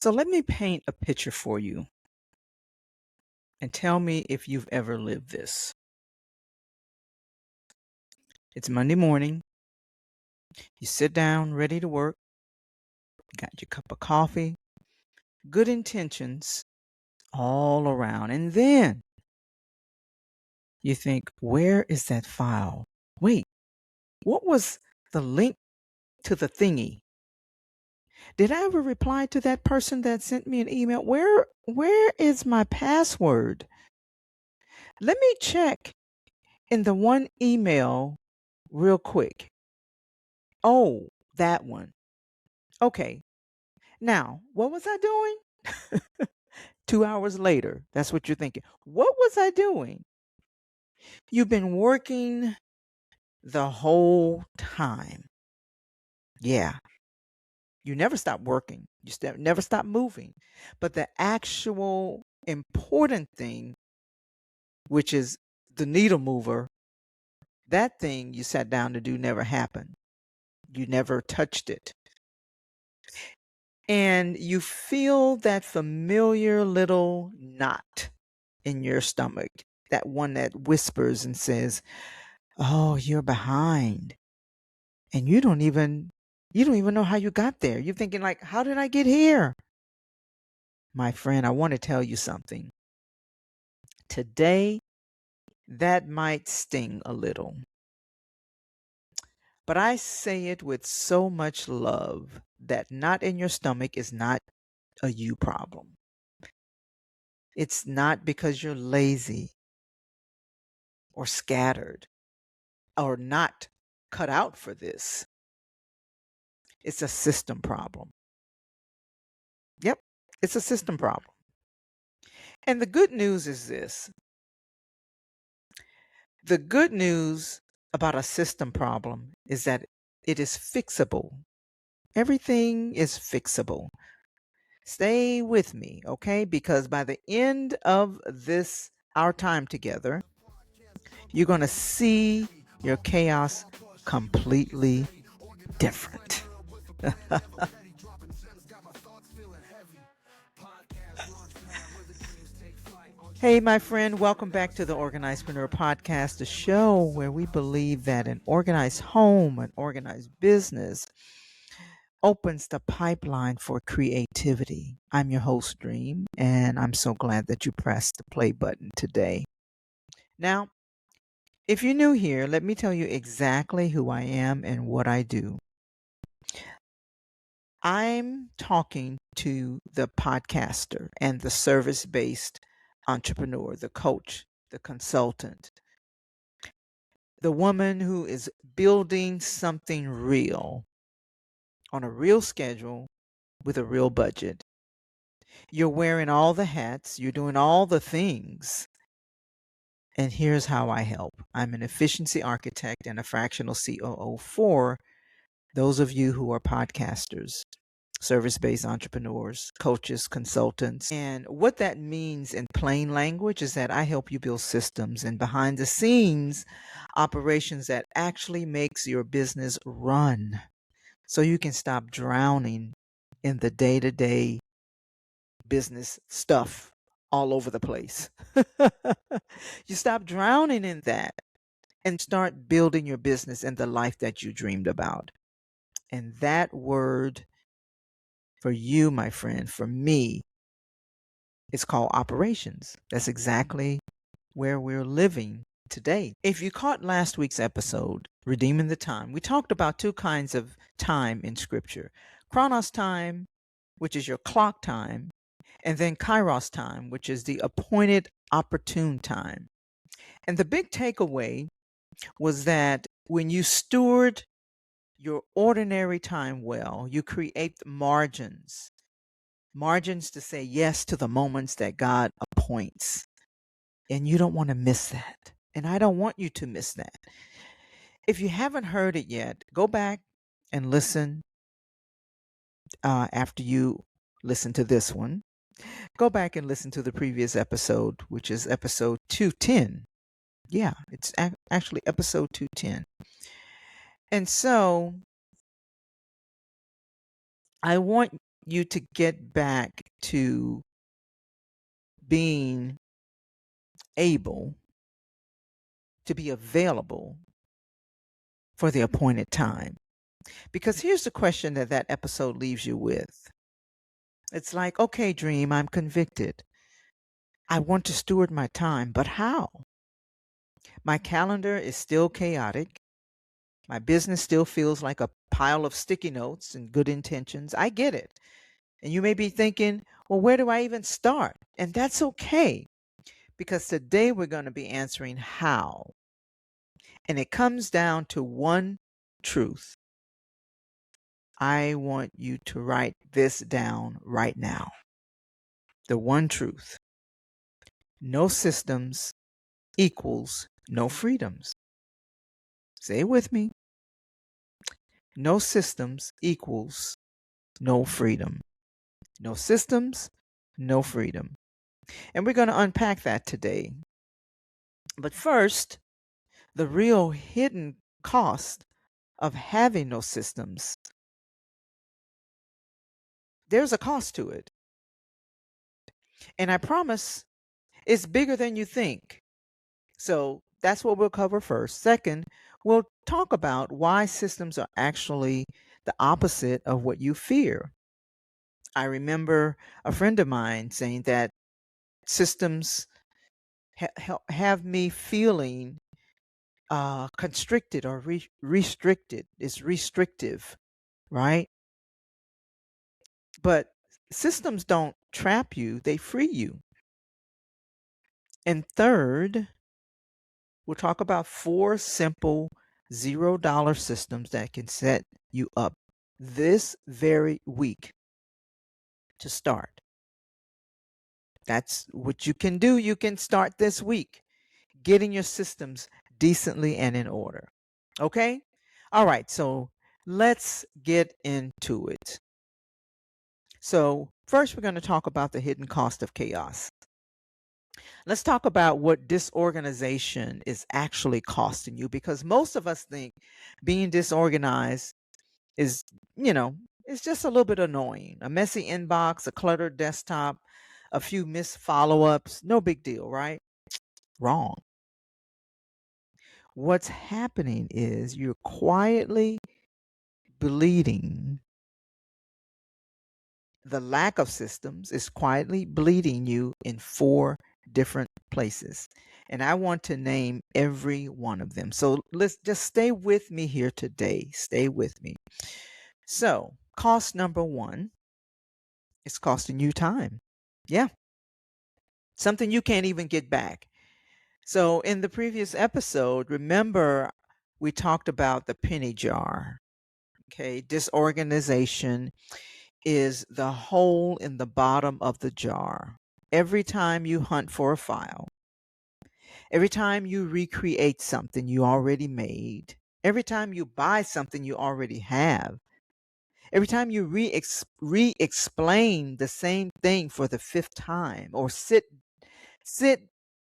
So let me paint a picture for you and tell me if you've ever lived this. It's Monday morning. You sit down ready to work, got your cup of coffee, good intentions all around. And then you think, where is that file? Wait, what was the link to the thingy? Did I ever reply to that person that sent me an email? Where is my password? Let me check in the one email real quick. Oh, that one. Okay. Now, what was I doing? 2 hours later, that's what you're thinking. What was I doing? You've been working the whole time. Yeah. You never stop working. Never stop moving. But the actual important thing, which is the needle mover, that thing you sat down to do never happened. You never touched it. And you feel that familiar little knot in your stomach, that one that whispers and says, "Oh, you're behind." And you don't even know how you got there. You're thinking like, "How did I get here?" My friend, I want to tell you something. Today, that might sting a little. But I say it with so much love that knot in your stomach is not a you problem. It's not because you're lazy or scattered or not cut out for this. It's a system problem. Yep, it's a system problem. And the good news is this. The good news about a system problem is that it is fixable. Everything is fixable. Stay with me, okay? Because by the end of our time together, you're going to see your chaos completely different. Hey, my friend, welcome back to the Organizedpreneur Podcast, the show where we believe that an organized home, an organized business opens the pipeline for creativity. I'm your host, Dream, and I'm so glad that you pressed the play button today. Now, if you're new here, let me tell you exactly who I am and what I do. I'm talking to the podcaster and the service-based entrepreneur, the coach, the consultant, the woman who is building something real on a real schedule with a real budget. You're wearing all the hats, you're doing all the things. And here's how I help. I'm an efficiency architect and a fractional COO for those of you who are podcasters, service-based entrepreneurs, coaches, consultants. And what that means in plain language is that I help you build systems and behind the scenes operations that actually makes your business run so you can stop drowning in the day-to-day business stuff all over the place. You stop drowning in that and start building your business and the life that you dreamed about. And that word for you, my friend, for me, is called operations. That's exactly where we're living today. If you caught last week's episode, Redeeming the Time, we talked about two kinds of time in Scripture. Chronos time, which is your clock time, and then Kairos time, which is the appointed opportune time. And the big takeaway was that when you steward your ordinary time well, you create margins to say yes to the moments that God appoints. And you don't want to miss that. And I don't want you to miss that. If you haven't heard it yet, go back and listen after you listen to this one. Go back and listen to the previous episode, which is episode 210. Yeah, it's actually episode 210. And so I want you to get back to being able to be available for the appointed time. Because here's the question that that episode leaves you with. It's like, okay, Dream, I'm convicted. I want to steward my time, but how? My calendar is still chaotic. My business still feels like a pile of sticky notes and good intentions. I get it. And you may be thinking, well, where do I even start? And that's okay, because today we're going to be answering how. And it comes down to one truth. I want you to write this down right now. The one truth: no systems equals no freedoms. Say it with me. No systems equals no freedom. No systems, no freedom. And we're going to unpack that today. But first, the real hidden cost of having no systems. There's a cost to it. And I promise it's bigger than you think. So that's what we'll cover first. Second, we'll talk about why systems are actually the opposite of what you fear. I remember a friend of mine saying that systems have me feeling constricted or restricted. It's restrictive, right? But systems don't trap you, they free you. And third, we'll talk about 4 simple $0 systems that can set you up this very week to start. That's what you can do. You can start this week getting your systems decently and in order. Okay? All right, so let's get into it. So, first, we're going to talk about the hidden cost of chaos. Let's talk about what disorganization is actually costing you, because most of us think being disorganized is, you know, it's just a little bit annoying. A messy inbox, a cluttered desktop, a few missed follow ups, no big deal, right? Wrong. What's happening is you're quietly bleeding. The lack of systems is quietly bleeding you in 4 different places. And I want to name every one of them. So let's just stay with me here today. Stay with me. So, cost number 1 is costing you time. Yeah, something you can't even get back. So, in the previous episode, remember we talked about the penny jar. Okay, disorganization is the hole in the bottom of the jar. Every time you hunt for a file, every time you recreate something you already made, every time you buy something you already have, every time you re-explain the same thing for the 5th time, or sit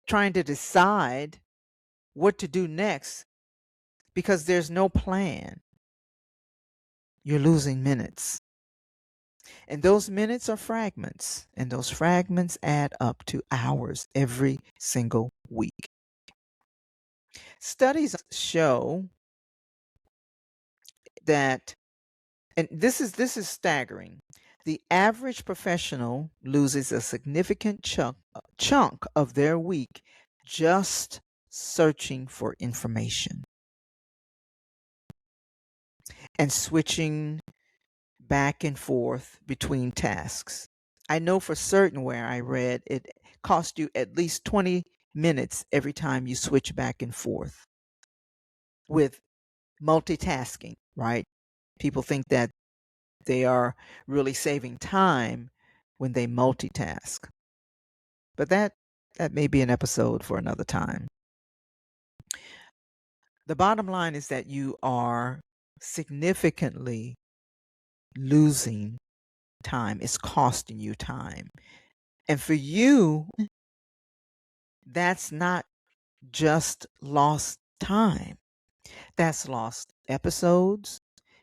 trying to decide what to do next because there's no plan, you're losing minutes. And those minutes are fragments, and those fragments add up to hours every single week. Studies show that, and this is staggering. The average professional loses a significant chunk of their week just searching for information and switching back and forth between tasks. I know for certain where I read it cost you at least 20 minutes every time you switch back and forth with multitasking, right? People think that they are really saving time when they multitask. But that may be an episode for another time. The bottom line is that you are significantly losing time. It's costing you time. And for you, that's not just lost time. That's lost episodes,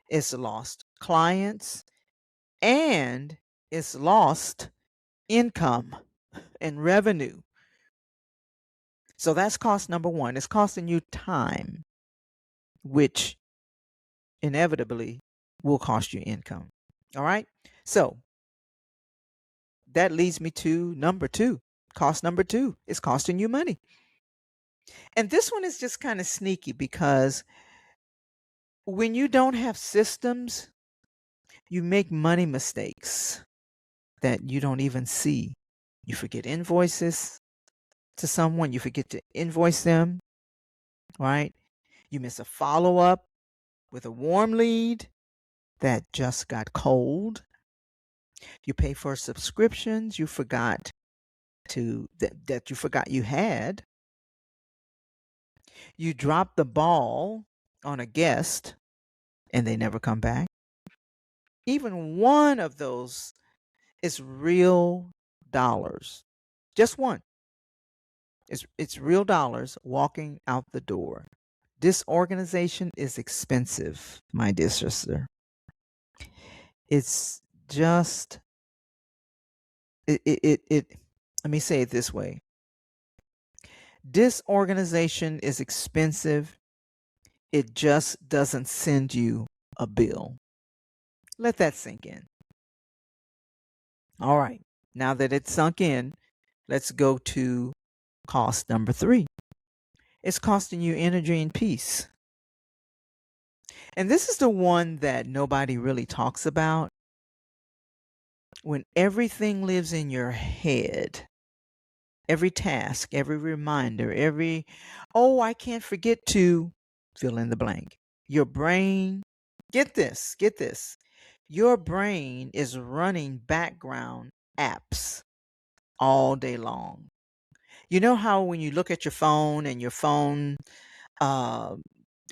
it's lost clients, and it's lost income and revenue. So that's cost number one. It's costing you time, which inevitably will cost you income. All right. So that leads me to number two. Cost number two is costing you money. And this one is just kind of sneaky because when you don't have systems, you make money mistakes that you don't even see. You forget invoices to someone, you forget to invoice them, right? You miss a follow up with a warm lead that just got cold. You pay for subscriptions you forgot that you forgot you had. You drop the ball on a guest and they never come back. Even one of those is real dollars. Just one. It's real dollars walking out the door. Disorganization is expensive, my dear sister. It's just it let me say it this way. Disorganization is expensive. It just doesn't send you a bill. Let that sink in. All right. Now that it's sunk in, let's go to cost number three. It's costing you energy and peace. And this is the one that nobody really talks about. When everything lives in your head, every task, every reminder, oh, I can't forget to fill in the blank. Your brain, get this. Your brain is running background apps all day long. You know how when you look at your phone and your phone uh,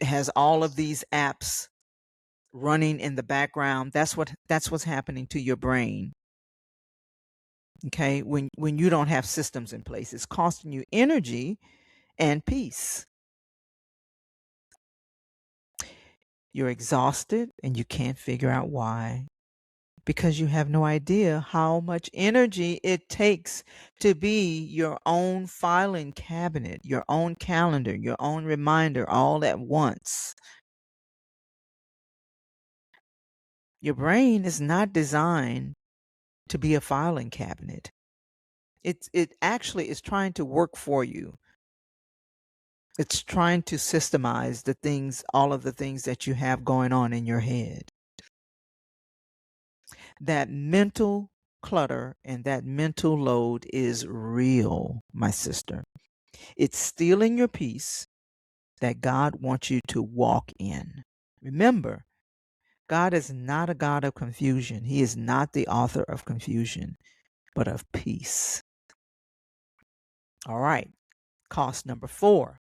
has all of these apps running in the background? That's what's happening to your brain. Okay, when you don't have systems in place, it's costing you energy and peace. You're exhausted and you can't figure out why, because you have no idea how much energy it takes to be your own filing cabinet, your own calendar, your own reminder all at once. Your brain is not designed to be a filing cabinet. It actually is trying to work for you. It's trying to systemize the things, all of the things that you have going on in your head. That mental clutter and that mental load is real, my sister. It's stealing your peace that God wants you to walk in. Remember, God is not a God of confusion. He is not the author of confusion, but of peace. All right, cost number four.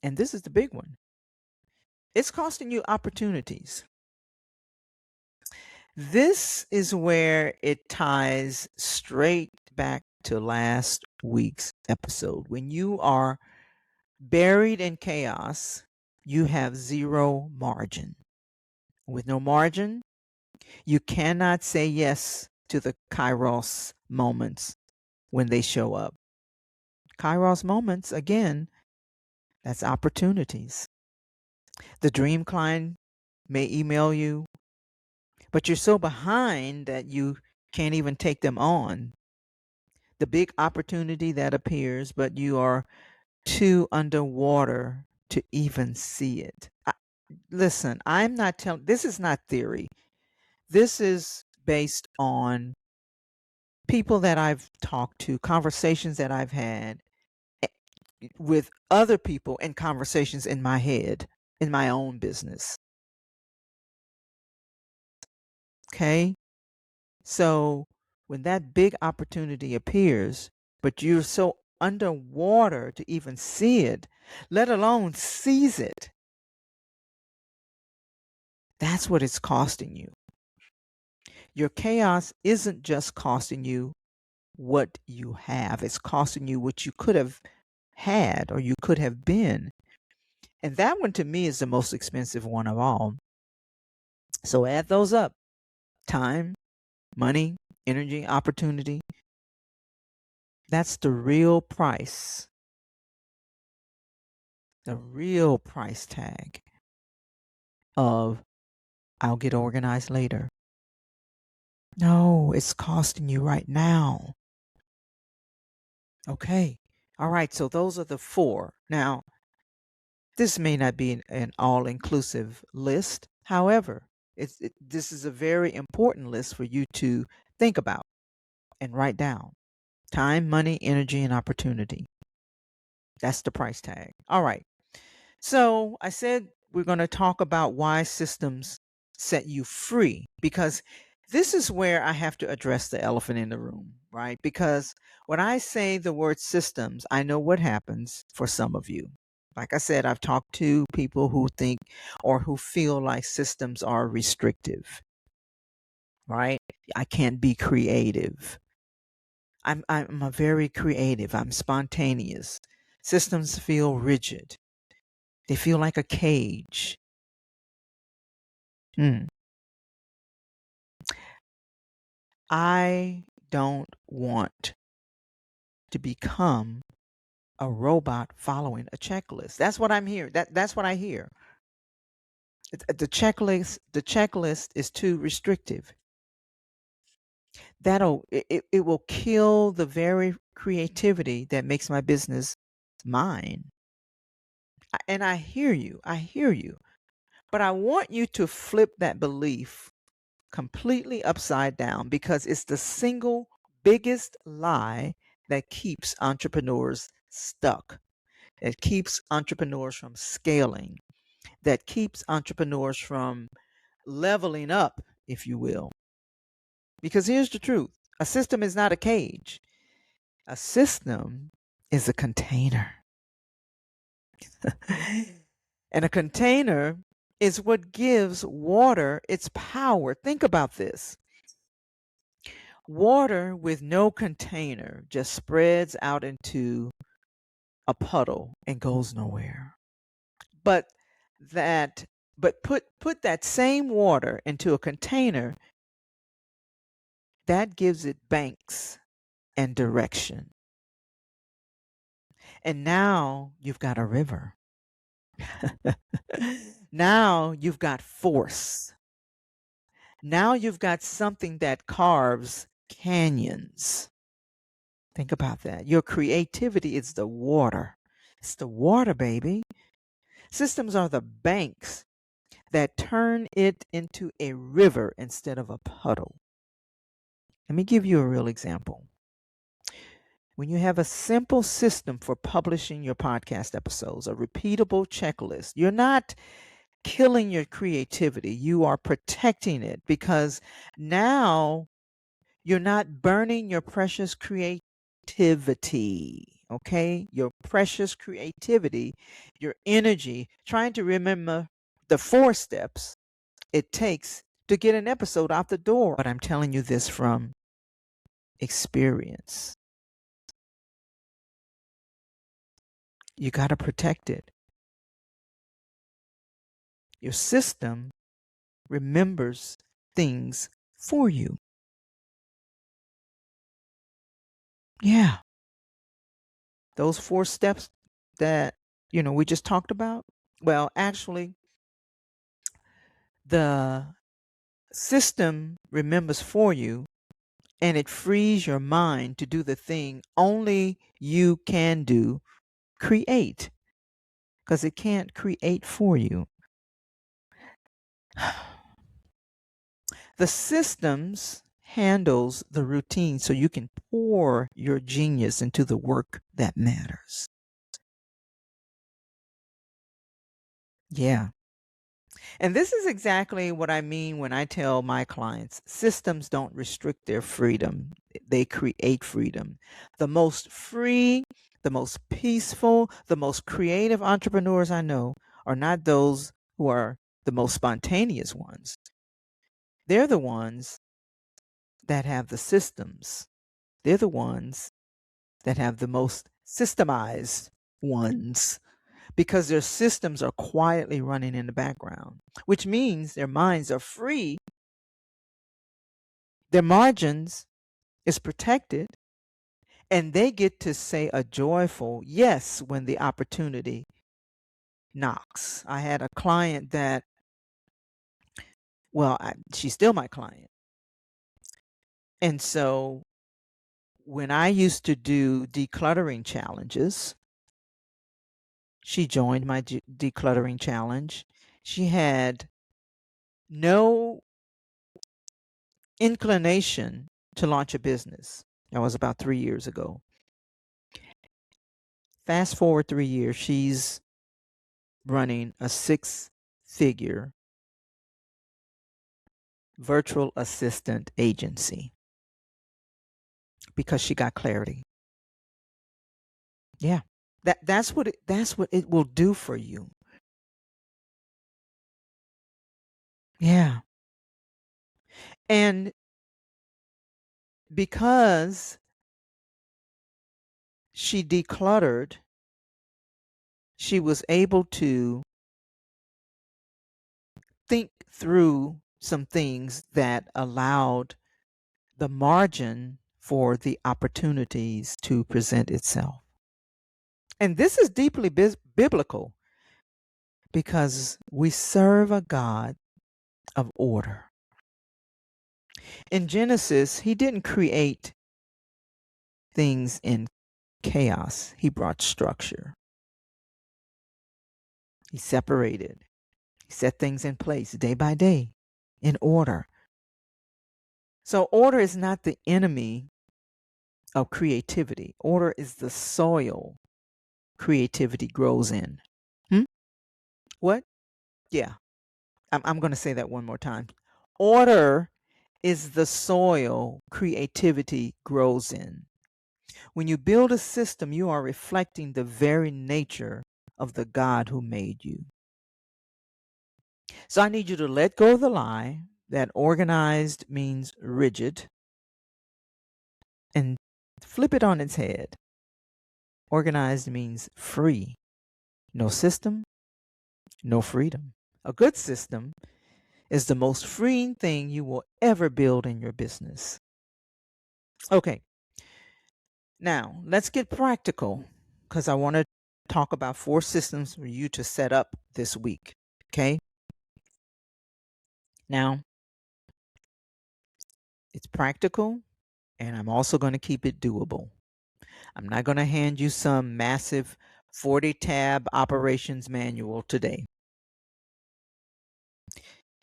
And this is the big one. It's costing you opportunities. This is where it ties straight back to last week's episode. When you are buried in chaos, you have zero margin. With no margin, you cannot say yes to the Kairos moments when they show up. Kairos moments, again, that's opportunities. The dream client may email you, but you're so behind that you can't even take them on. The big opportunity that appears, but you are too underwater to even see it. Listen, I'm not telling, this is not theory. This is based on people that I've talked to, conversations that I've had with other people, and conversations in my head, in my own business. Okay? So when that big opportunity appears, but you're so underwater to even see it, let alone seize it, that's what it's costing you. Your chaos isn't just costing you what you have, it's costing you what you could have had or you could have been. And that one to me is the most expensive one of all. So add those up: time, money, energy, opportunity. That's the real price, the real price tag of I'll get organized later. No, it's costing you right now. Okay. All right. So those are the 4. Now, this may not be an all-inclusive list. However, this is a very important list for you to think about and write down. Time, money, energy, and opportunity. That's the price tag. All right. So I said we're going to talk about why systems set you free, because this is where I have to address the elephant in the room, right? Because when I say the word systems, I know what happens for some of you. Like I said, I've talked to people who think or who feel like systems are restrictive, right? I can't be creative. I'm a very creative. I'm spontaneous. Systems feel rigid. They feel like a cage. Hmm. I don't want to become a robot following a checklist. That's what I'm hearing. That's what I hear. The checklist is too restrictive. It will kill the very creativity that makes my business mine. And I hear you. I hear you. But I want you to flip that belief completely upside down, because it's the single biggest lie that keeps entrepreneurs stuck. It keeps entrepreneurs from scaling, that keeps entrepreneurs from leveling up, if you will. Because here's the truth: a system is not a cage, a system is a container. And a container is what gives water its power. Think about this: water with no container just spreads out into a puddle and goes nowhere. But that but put that same water into a container, that gives it banks and direction. And now you've got a river. Now you've got force. Now you've got something that carves canyons. Think about that. Your creativity is the water. It's the water, baby. Systems are the banks that turn it into a river instead of a puddle. Let me give you a real example. When you have a simple system for publishing your podcast episodes, a repeatable checklist, you're not killing your creativity. You are protecting it, because now you're not burning your precious creativity. Okay? Your precious creativity, your energy, trying to remember the 4 steps it takes to get an episode out the door. But I'm telling you this from experience. You got to protect it. Your system remembers things for you. Yeah. Those 4 steps that, we just talked about. Well, actually, the system remembers for you, and it frees your mind to do the thing only you can do: create, because it can't create for you. The systems handles the routine so you can pour your genius into the work that matters. Yeah. And this is exactly what I mean when I tell my clients systems don't restrict their freedom, they create freedom. The most free, the most peaceful, the most creative entrepreneurs I know are not those who are the most spontaneous ones. They're the ones that have the systems. They're the ones that have the most systemized ones, because their systems are quietly running in the background, which means their minds are free. Their margins is protected, and they get to say a joyful yes when the opportunity knocks. I had a client that, well, she's still my client. And so when I used to do decluttering challenges, she joined my decluttering challenge. She had no inclination to launch a business. That was about 3 years ago. Fast forward 3 years, she's running a 6-figure virtual assistant agency because she got clarity. Yeah. That's what it will do for you. Yeah. And because she decluttered, she was able to think through some things that allowed the margin for the opportunities to present itself. And this is deeply biblical because we serve a God of order. In Genesis, he didn't create things in chaos, he brought structure. He separated, he set things in place day by day in order. So, order is not the enemy of creativity, order is the soil creativity grows in. What? Yeah, I'm going to say that one more time. Order is the soil creativity grows in. When you build a system, you are reflecting the very nature of the God who made you. So I need you to let go of the lie that organized means rigid and flip it on its head. Organized means free. No system, no freedom. A good system is the most freeing thing you will ever build in your business. Okay, now let's get practical because I want to talk about 4 systems for you to set up this week. Okay, now it's practical and I'm also going to keep it doable. I'm not going to hand you some massive 40-tab operations manual today.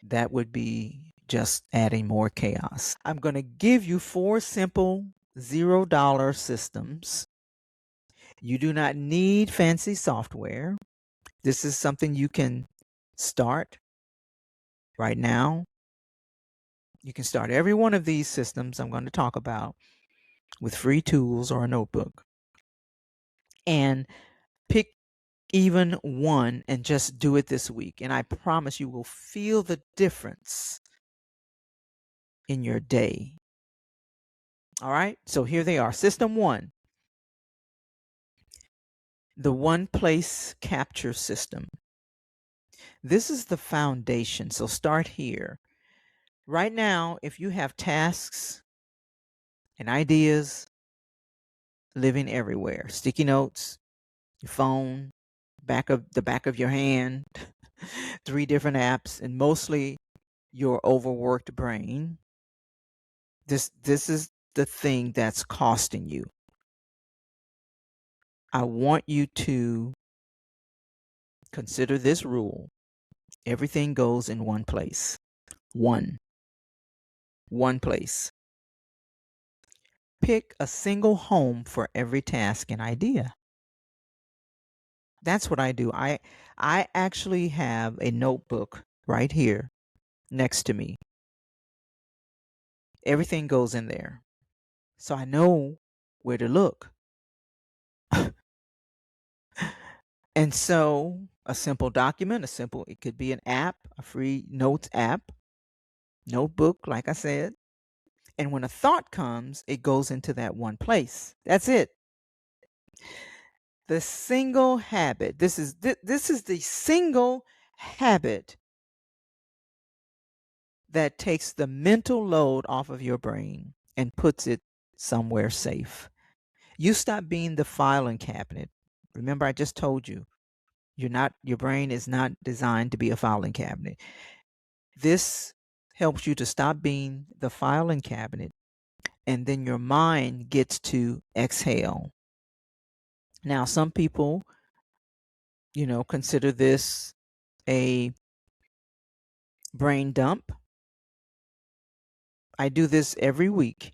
That would be just adding more chaos. I'm going to give you 4 simple $0 systems. You do not need fancy software. This is something you can start right now. You can start every one of these systems I'm going to talk about with free tools or a notebook. And pick even one and just do it this week. And I promise you will feel the difference in your day. All right, so here they are. System 1, the one place capture system. This is the foundation, so start here. Right now, if you have tasks and ideas living everywhere, sticky notes, your phone, back of your hand, 3 different apps, and mostly your overworked brain, this is the thing that's costing you. I want you to consider this rule. Everything goes in one place. One place. Pick a single home for every task and idea. That's what I do. I actually have a notebook right here next to me. Everything goes in there. So I know where to look. And so a simple document, it could be an app, a free notes app, notebook, like I said. And when a thought comes, it goes into that one place. That's it. The single habit. This is the single habit that takes the mental load off of your brain and puts it somewhere safe. You stop being the filing cabinet. Remember, I just told you, your brain is not designed to be a filing cabinet. This helps you to stop being the filing cabinet, and then your mind gets to exhale. Now, some people, consider this a brain dump. I do this every week.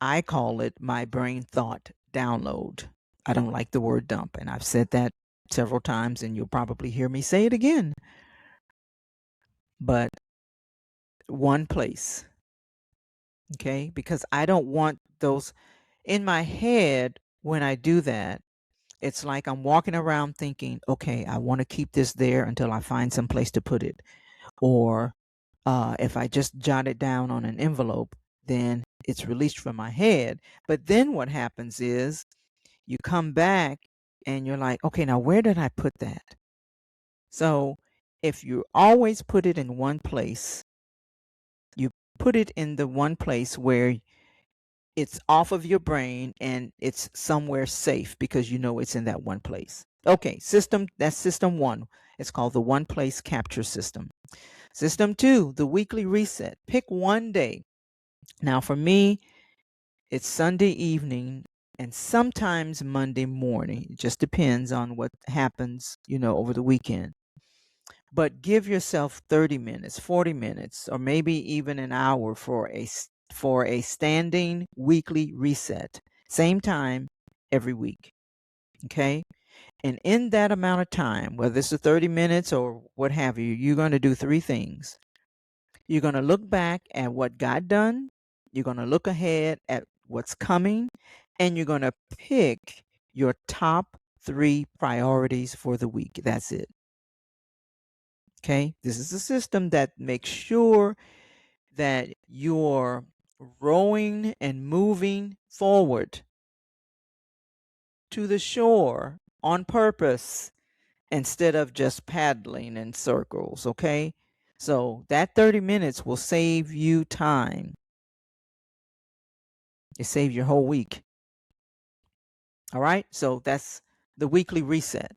I call it my brain thought download. I don't like the word dump, and I've said that several times, and you'll probably hear me say it again. But one place, okay? Because I don't want those in my head. When I do that, it's like I'm walking around thinking, okay, I want to keep this there until I find some place to put it. Or if I just jot it down on an envelope, then it's released from my head. But then what happens is you come back and you're like, okay, now where did I put that? So if you always put it in one place, you put it in the one place where it's off of your brain and it's somewhere safe because you know it's in that one place. Okay, that's system one. It's called the one place capture system. System two, the weekly reset. Pick one day. Now, for me, it's Sunday evening and sometimes Monday morning. It just depends on what happens, over the weekend. But give yourself 30 minutes, 40 minutes, or maybe even an hour for a standing weekly reset. Same time every week. Okay? And in that amount of time, whether it's 30 minutes or what have you, you're going to do three things. You're going to look back at what got done. You're going to look ahead at what's coming. And you're going to pick your top 3 priorities for the week. That's it. Okay? This is a system that makes sure that you're rowing and moving forward to the shore on purpose instead of just paddling in circles. Okay? So that 30 minutes will save you time. It saves your whole week. All right? So that's the weekly reset.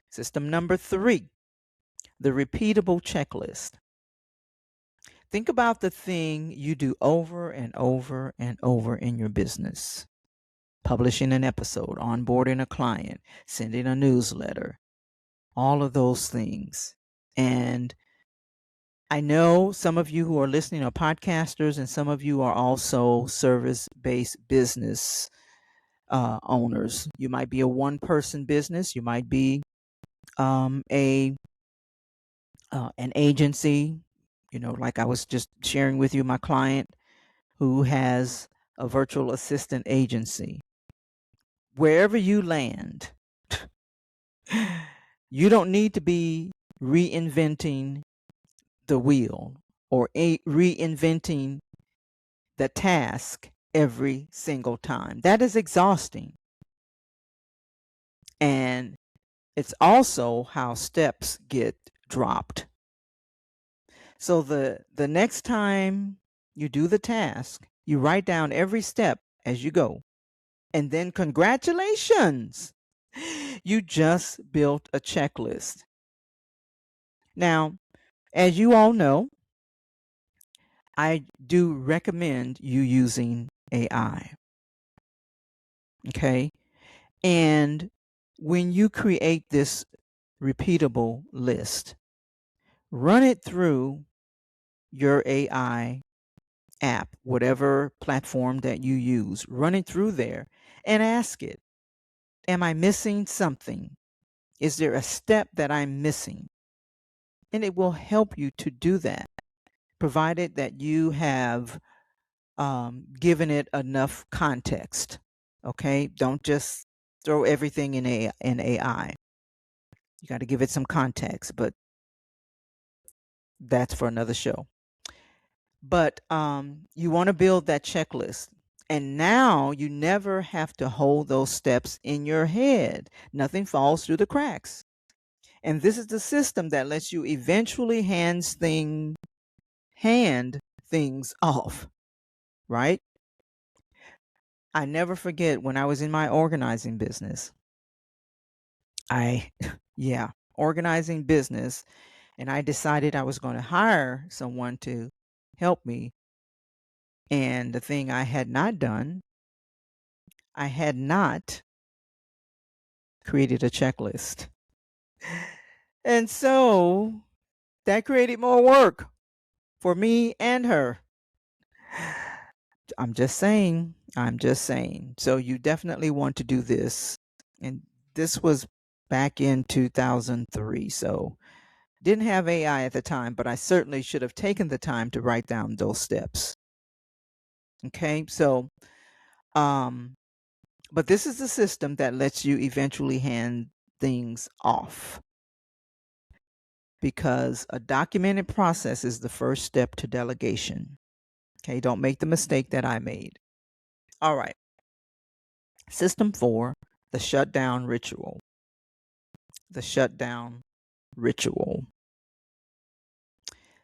System number 3, the repeatable checklist. Think about the thing you do over and over and over in your business. Publishing an episode, onboarding a client, sending a newsletter, all of those things. And I know some of you who are listening are podcasters, and some of you are also service-based business owners. You might be a one-person business. You might be an agency. Like I was just sharing with you, my client who has a virtual assistant agency. Wherever you land, you don't need to be reinventing the wheel or reinventing the task every single time. That is exhausting. And it's also how steps get dropped. So the next time you do the task, you write down every step as you go. And then congratulations, you just built a checklist. Now, as you all know, I do recommend you using AI. Okay? And when you create this repeatable list, run it through your AI app, whatever platform that you use, run it through there and ask it, am I missing something? Is there a step that I'm missing? And it will help you to do that, provided that you have given it enough context. Okay, don't just throw everything in AI. You got to give it some context, but that's for another show. But you want to build that checklist. And now you never have to hold those steps in your head. Nothing falls through the cracks. And this is the system that lets you eventually hand things off, right? I never forget when I was in my organizing business. I, yeah, organizing business. And I decided I was going to hire someone to help me. And the thing I had not done, I had not created a checklist. And so that created more work for me and her. I'm just saying. I'm just saying. So you definitely want to do this. And this was back in 2003. So didn't have AI at the time, but I certainly should have taken the time to write down those steps. Okay. So, but this is the system that lets you eventually hand things off, because a documented process is the first step to delegation. Okay. Don't make the mistake that I made. All right. System 4, the shutdown ritual. The shutdown ritual.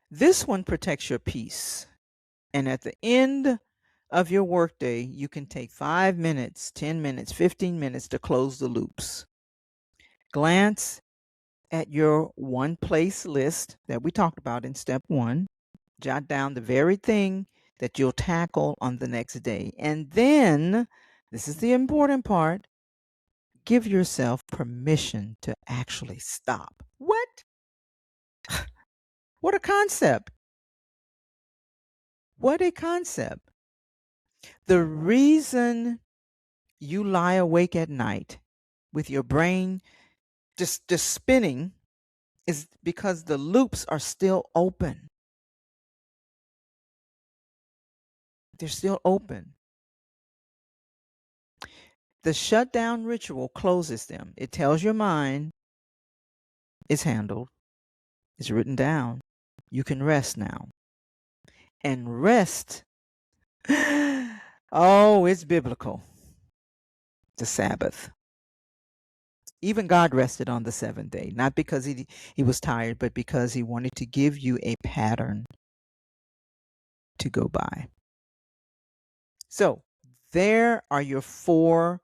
This one protects your peace. And at the end of your workday, you can take 5 minutes, 10 minutes, 15 minutes to close the loops. Glance at your one place list that we talked about in step 1. Jot down the very thing that you'll tackle on the next day. And then, this is the important part, give yourself permission to actually stop. What? What a concept. What a concept. The reason you lie awake at night with your brain just spinning is because the loops are still open. They're still open. The shutdown ritual closes them. It tells your mind it's handled, it's written down. You can rest now. And rest, oh, it's biblical. The Sabbath. Even God rested on the seventh day, not because he was tired, but because he wanted to give you a pattern to go by. So there are your 4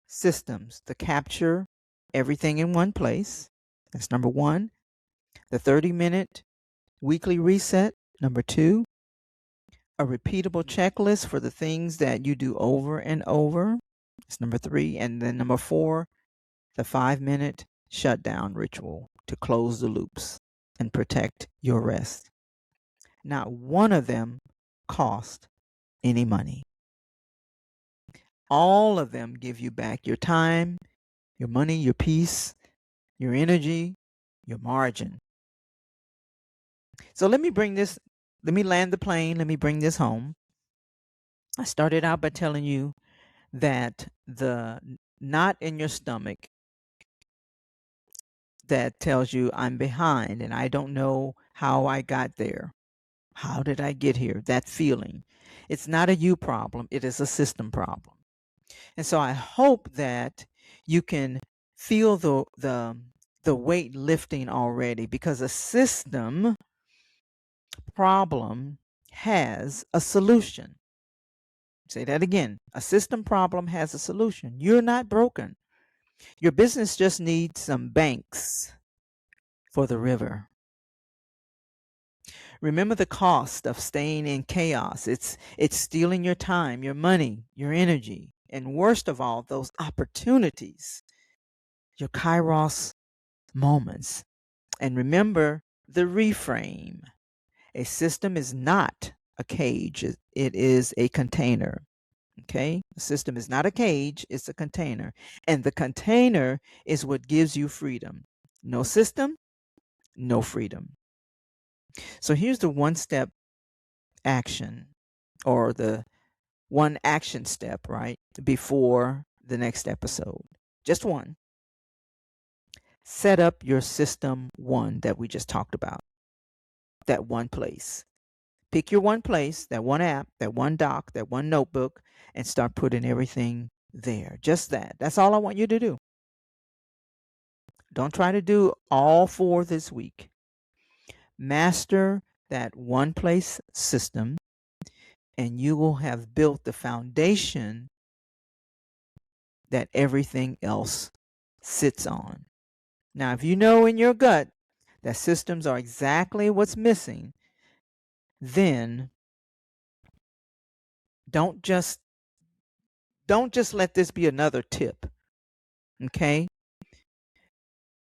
systems: the capture everything in one place. That's number 1. The 30-minute weekly reset. Number 2. A repeatable checklist for the things that you do over and over. That's number 3. And then number 4, the 5-minute shutdown ritual to close the loops and protect your rest. Not one of them cost any money. All of them give you back your time, your money, your peace, your energy, your margin. So let me land the plane, let me bring this home. I started out by telling you that the knot in your stomach that tells you I'm behind and I don't know how I got there. How did I get here? That feeling. It's not a you problem, it is a system problem. And so I hope that you can feel the weight lifting already, because a system problem has a solution. Say that again. A system problem has a solution. You're not broken. Your business just needs some banks for the river. Remember the cost of staying in chaos. It's stealing your time, your money, your energy, and worst of all, those opportunities, your kairos moments. And remember the reframe. A system is not a cage, it is a container. Okay? The system is not a cage, it's a container. And the container is what gives you freedom. No system, no freedom. So here's the 1-step action, or the 1 action step, right? Before the next episode. Just 1. Set up your system 1 that we just talked about. That 1 place. Pick your 1 place, that 1 app, that 1 doc, that 1 notebook, and start putting everything there. Just that. That's all I want you to do. Don't try to do all 4 this week. Master that 1 place system, and you will have built the foundation that everything else sits on. Now, if you know in your gut that systems are exactly what's missing, then don't just let this be another tip. Okay?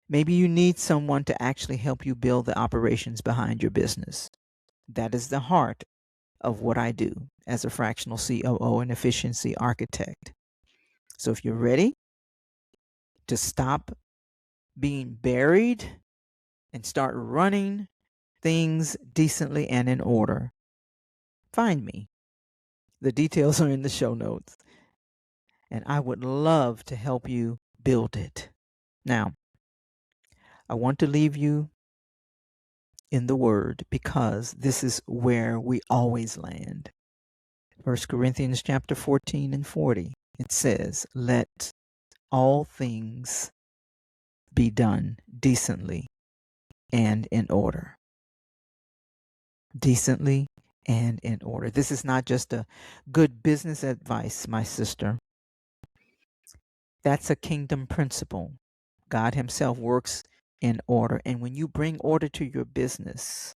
Maybe you need someone to actually help you build the operations behind your business. That is the heart of what I do as a fractional COO and efficiency architect. So if you're ready to stop being buried and start running things decently and in order, find me. The details are in the show notes. And I would love to help you build it. Now, I want to leave you in the word because this is where we always land. 1 Corinthians chapter 14 and 40. It says, "Let all things be done decently and in order." Decently and in order. This is not just a good business advice, my sister. That's a kingdom principle. God Himself works in order. And when you bring order to your business,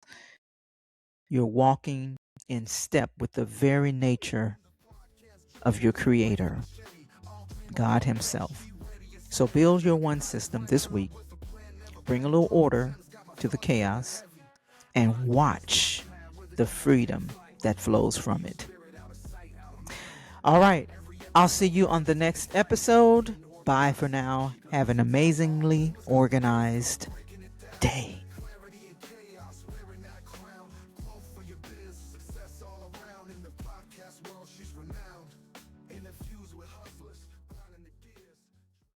you're walking in step with the very nature of your Creator, God Himself. So build your one system this week. Bring a little order to the chaos and watch the freedom that flows from it. All right. I'll see you on the next episode. Bye for now. Have an amazingly organized day.